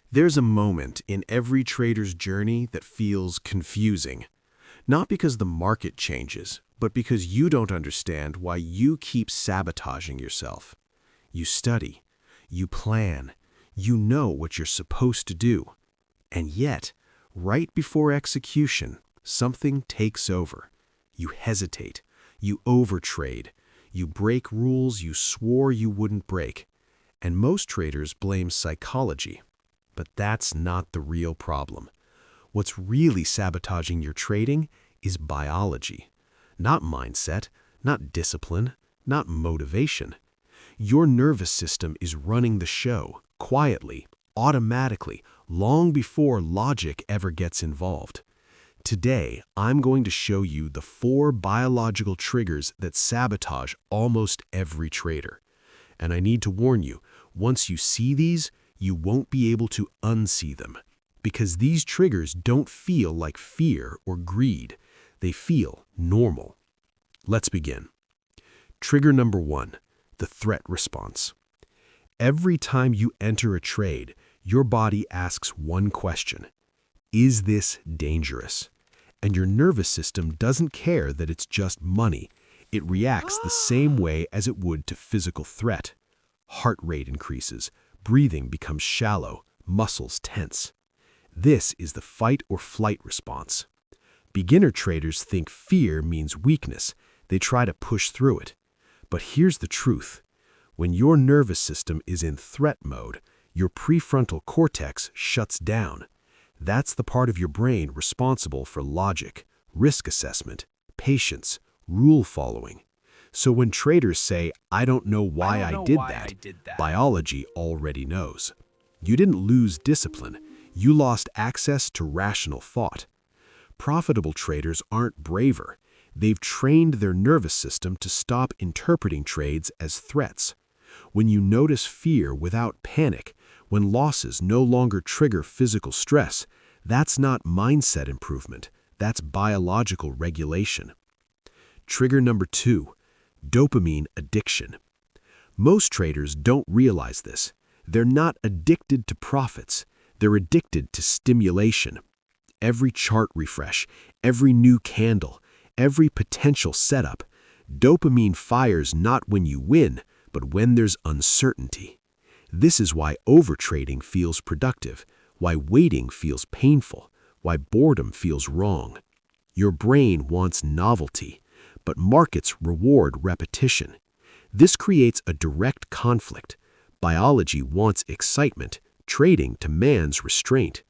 There's a moment in every trader's journey that feels confusing. Not because the market changes, but because you don't understand why you keep sabotaging yourself. You study, you plan, you know what you're supposed to do. And yet, right before execution, something takes over. You hesitate, you overtrade, you break rules you swore you wouldn't break. And most traders blame psychology. But that's not the real problem. What's really sabotaging your trading is biology. Not mindset, not discipline, not motivation. Your nervous system is running the show, quietly, automatically, long before logic ever gets involved. Today, I'm going to show you the 4 biological triggers that sabotage almost every trader. And I need to warn you, once you see these, you won't be able to unsee them. Because these triggers don't feel like fear or greed. They feel normal. Let's begin. Trigger number 1, the threat response. Every time you enter a trade, your body asks one question: is this dangerous? And your nervous system doesn't care that it's just money. It reacts the same way as it would to physical threat. Heart rate increases, breathing becomes shallow, muscles tense. This is the fight or flight response. Beginner traders think fear means weakness. They try to push through it. But here's the truth. When your nervous system is in threat mode, your prefrontal cortex shuts down. That's the part of your brain responsible for logic, risk assessment, patience, rule following. So when traders say, "I don't know why I did that," biology already knows. You didn't lose discipline. You lost access to rational thought. Profitable traders aren't braver. They've trained their nervous system to stop interpreting trades as threats. When you notice fear without panic, when losses no longer trigger physical stress, that's not mindset improvement. That's biological regulation. Trigger number 2, dopamine addiction. Most traders don't realize this. They're not addicted to profits. They're addicted to stimulation. Every chart refresh, every new candle, every potential setup, dopamine fires not when you win, but when there's uncertainty. This is why overtrading feels productive, why waiting feels painful, why boredom feels wrong. Your brain wants novelty, but markets reward repetition. This creates a direct conflict. Biology wants excitement, trading demands restraint.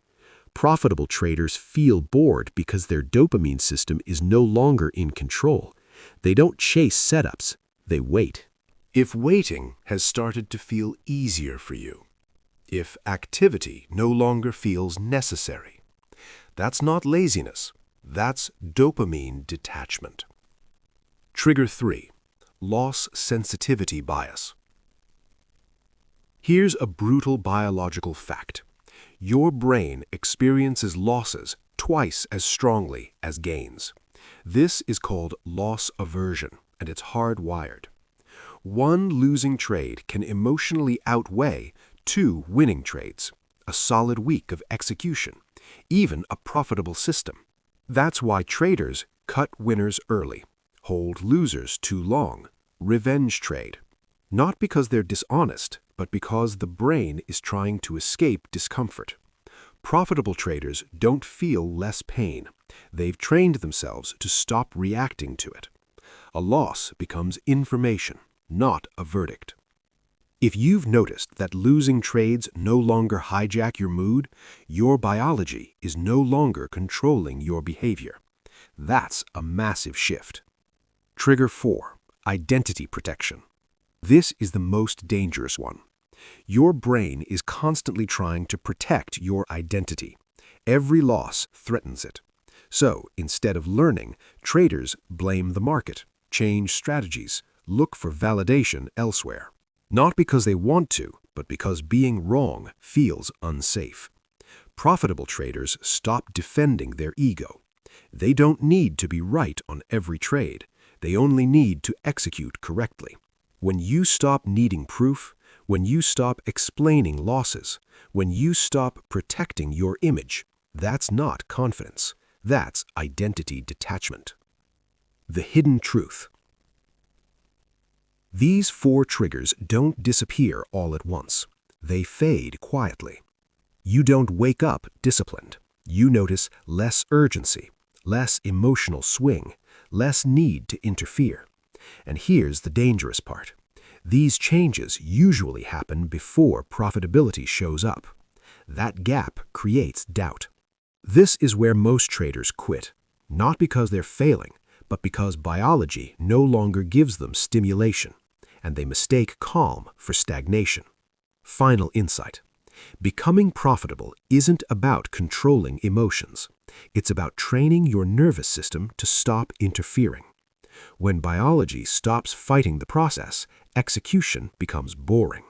Profitable traders feel bored because their dopamine system is no longer in control. They don't chase setups, they wait. If waiting has started to feel easier for you, if activity no longer feels necessary, that's not laziness, that's dopamine detachment. Trigger 3, loss sensitivity bias. Here's a brutal biological fact. Your brain experiences losses twice as strongly as gains. This is called loss aversion, and it's hardwired. One losing trade can emotionally outweigh 2 winning trades, a solid week of execution, even a profitable system. That's why traders cut winners early, hold losers too long, revenge trade. Not because they're dishonest, but because the brain is trying to escape discomfort. Profitable traders don't feel less pain. They've trained themselves to stop reacting to it. A loss becomes information, not a verdict. If you've noticed that losing trades no longer hijack your mood, your biology is no longer controlling your behavior. That's a massive shift. Trigger 4, identity protection. This is the most dangerous one. Your brain is constantly trying to protect your identity. Every loss threatens it. So, instead of learning, traders blame the market, change strategies, look for validation elsewhere. Not because they want to, but because being wrong feels unsafe. Profitable traders stop defending their ego. They don't need to be right on every trade. They only need to execute correctly. When you stop needing proof, When you stop explaining losses, when you stop protecting your image, that's not confidence. That's identity detachment. The hidden truth. These 4 triggers don't disappear all at once. They fade quietly. You don't wake up disciplined. You notice less urgency, less emotional swing, less need to interfere. And here's the dangerous part. These changes usually happen before profitability shows up. That gap creates doubt. This is where most traders quit, not because they're failing, but because biology no longer gives them stimulation, and they mistake calm for stagnation. Final insight. Becoming profitable isn't about controlling emotions. It's about training your nervous system to stop interfering. When biology stops fighting the process, execution becomes boring.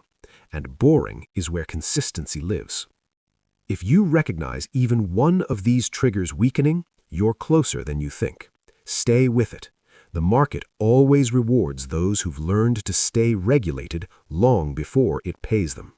And boring is where consistency lives. If you recognize even one of these triggers weakening, you're closer than you think. Stay with it. The market always rewards those who've learned to stay regulated long before it pays them.